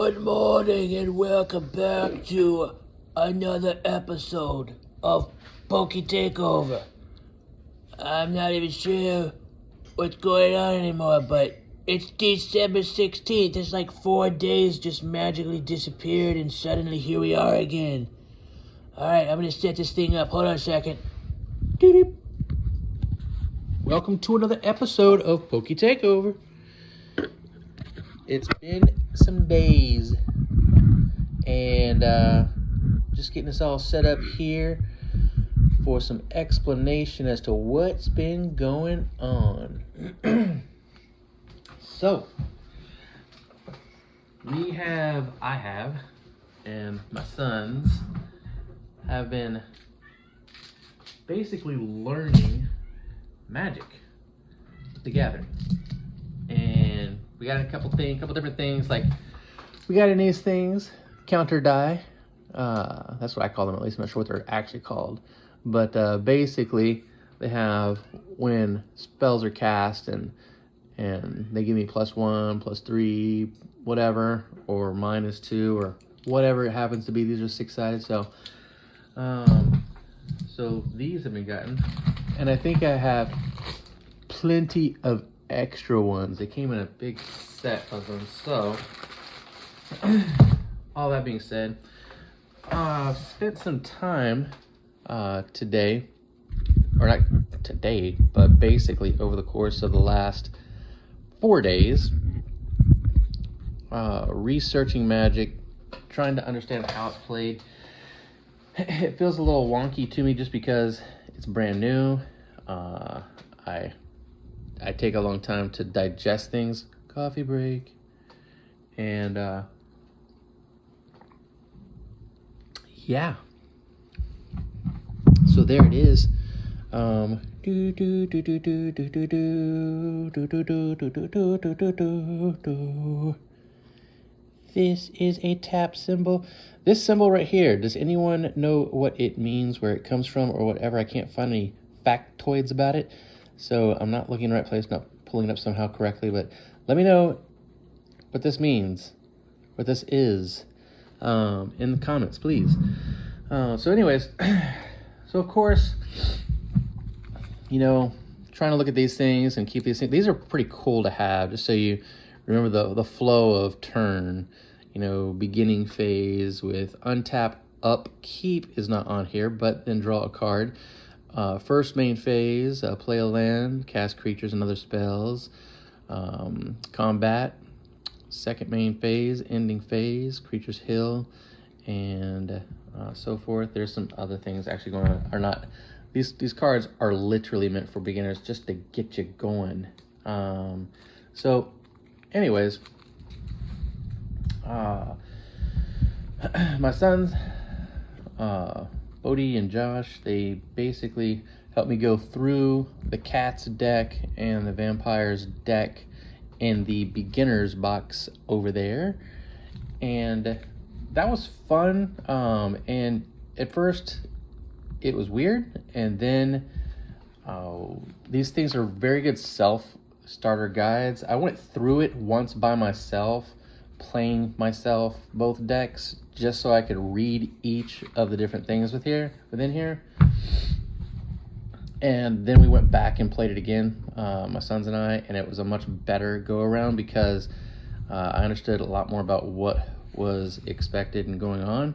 Good morning and welcome back to another episode of Pokey Takeover. I'm not even sure what's going on anymore, but it's December 16th. It's like 4 days just magically disappeared and suddenly here we are again. Alright, I'm gonna set this thing up. Hold on a second. Doop. Welcome to another episode of Pokey Takeover. It's been some days. And just getting us all set up here for some explanation as to what's been going on. So, I have, and my sons have been basically learning magic together. And we got a couple different things, like we got in these things, counter die. That's what I call them, at least. I'm not sure what they're actually called. But basically, they have when spells are cast and they give me +1, +3, whatever, or -2, or whatever it happens to be. These are 6-sided. So these have been gotten. And I think I have plenty of extra ones. They came in a big set of them. So, all that being said, spent some time today, or not today, but basically over the course of the last 4 days, researching Magic, trying to understand how it's played. It feels a little wonky to me just because it's brand new. I take a long time to digest things. Coffee break. And yeah. So there it is. This is a tap symbol. This symbol right here, does anyone know what it means, where it comes from, or whatever? I can't find any factoids about it. So I'm not looking in the right place, not pulling it up somehow correctly, but let me know what this means, what this is, in the comments, please. So anyways, so of course, trying to look at these things and keep these things. These are pretty cool to have, just so you remember the flow of turn. Beginning phase with untap, upkeep is not on here, but then draw a card. First main phase, play a land, cast creatures and other spells. Combat. Second main phase, ending phase, creatures heal, and so forth. There's some other things actually going on. Are not these cards are literally meant for beginners, just to get you going. So, anyways, my sons, Bodie and Josh, they basically helped me go through the Cats deck and the Vampires deck in the beginners box over there, and that was fun. And at first it was weird, and then these things are very good self-starter guides. I went through it once by myself, playing myself both decks, just so I could read each of the different things within here. And then we went back and played it again, my sons and I, and it was a much better go around because I understood a lot more about what was expected and going on.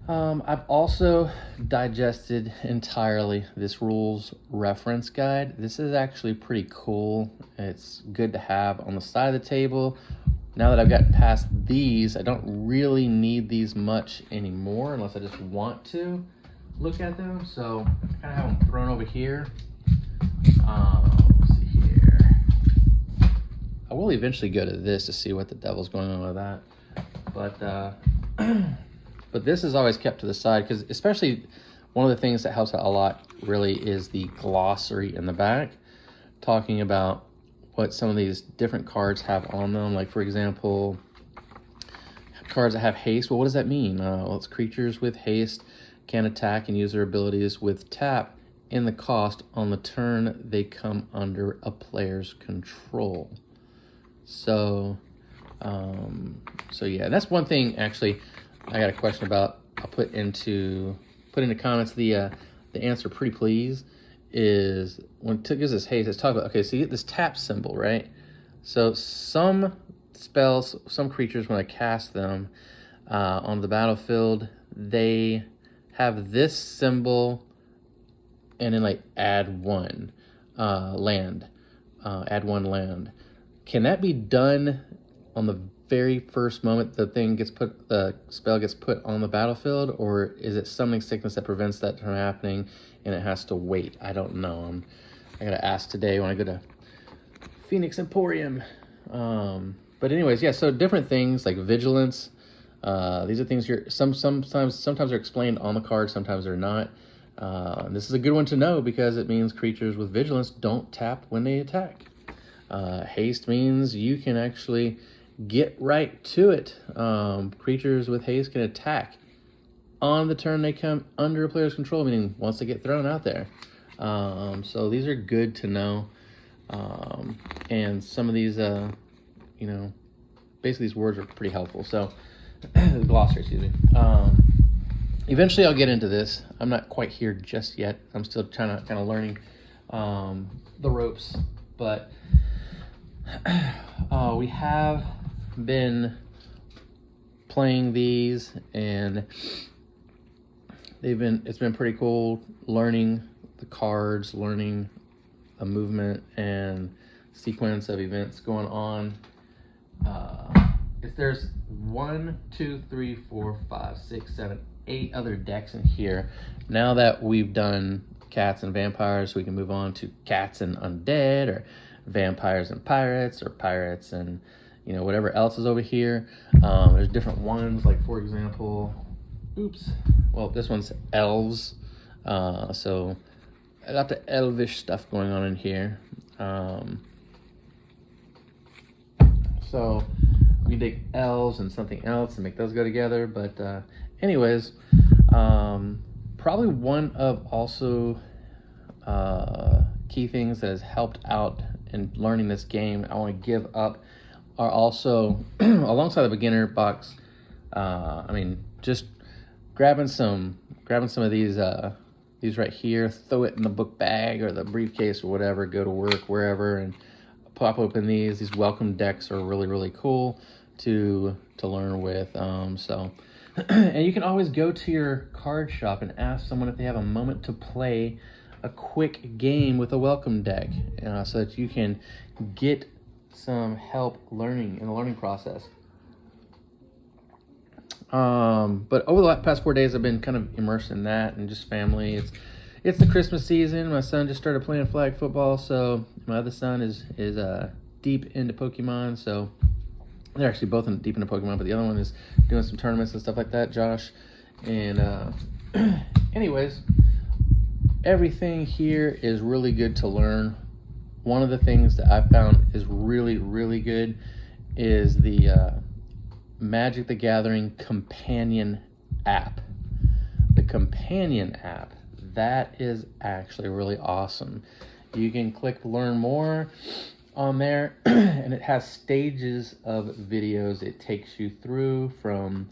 I've also digested entirely this rules reference guide. This is actually pretty cool. It's good to have on the side of the table. Now that I've gotten past these, I don't really need these much anymore unless I just want to look at them. So I kind of have them thrown over here. Let's see here. I will eventually go to this to see what the devil's going on with that. But this is always kept to the side because, especially, one of the things that helps out a lot really is the glossary in the back, talking about what some of these different cards have on them. Like, for example, cards that have haste. Well, what does that mean? Well, it's creatures with haste can attack and use their abilities with tap in the cost on the turn they come under a player's control. So So yeah, that's one thing actually I got a question about. I'll put into comments the answer pretty please is when it gives us haste, let's talk about, okay, so you get this tap symbol, right? So some spells, some creatures, when I cast them on the battlefield, they have this symbol and then like add one land. Add one land. Can that be done on the very first moment the spell gets put on the battlefield, or is it summoning sickness that prevents that from happening and it has to wait? I don't know. I gotta ask today when I go to Phoenix Emporium. But anyways, yeah, so different things like vigilance. These are things sometimes they're explained on the card, sometimes they're not. This is a good one to know because it means creatures with vigilance don't tap when they attack. Haste means you can actually get right to it. Creatures with haste can attack on the turn they come under a player's control, meaning once they get thrown out there. So these are good to know. And some of these, basically these words are pretty helpful. So, glossary, excuse me. Eventually I'll get into this. I'm not quite here just yet. I'm still kind of learning the ropes, but we have been playing these, and it's been pretty cool learning the cards, learning a movement and sequence of events going on. If there's 1, 2, 3, 4, 5, 6, 7, 8 other decks in here, now that we've done cats and vampires, we can move on to cats and undead, or vampires and pirates, or pirates and whatever else is over here. There's different ones, like for example, this one's elves, so I got the elvish stuff going on in here. So we take elves and something else and make those go together. But anyways, probably one of also key things that has helped out in learning this game I want to give up are also alongside the beginner box. Just grabbing some of these right here, throw it in the book bag or the briefcase or whatever, go to work, wherever, and pop open these. These welcome decks are really, really cool to learn with. And you can always go to your card shop and ask someone if they have a moment to play a quick game with a welcome deck, so that you can get some help learning in the learning process. But over the past 4 days, I've been kind of immersed in that and just family. It's the Christmas season. My son just started playing flag football, so my other son is deep into Pokemon. So they're actually both deep into Pokemon, but the other one is doing some tournaments and stuff like that, Josh. And anyways, everything here is really good to learn. One of the things that I found is really, really good is the Magic the Gathering companion app. The companion app, that is actually really awesome. You can click learn more on there and it has stages of videos it takes you through from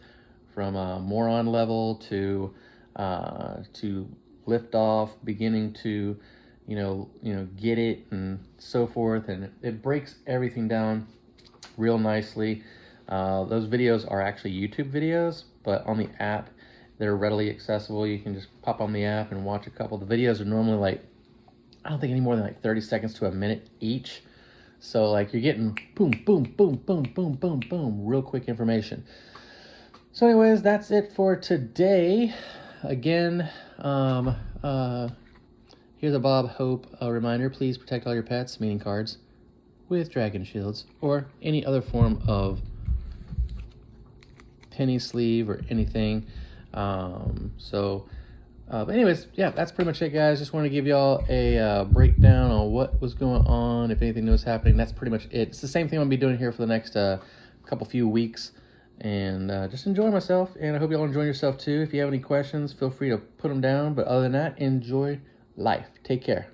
a moron level to lift off, beginning to get it and so forth, and it breaks everything down real nicely. Those videos are actually YouTube videos, but on the app they're readily accessible. You can just pop on the app and watch a couple. The videos are normally I don't think any more than 30 seconds to a minute each. So you're getting boom, boom, boom, boom, boom, boom, boom, real quick information. So anyways, that's it for today. Again, here's a Bob Hope reminder. Please protect all your pets, meaning cards, with dragon shields or any other form of penny sleeve or anything. But anyways, yeah, that's pretty much it, guys. Just want to give y'all a breakdown on what was going on, if anything new was happening. That's pretty much it. It's the same thing I'm going to be doing here for the next few weeks. And just enjoy myself. And I hope y'all enjoy yourself too. If you have any questions, feel free to put them down. But other than that, enjoy life. Take care.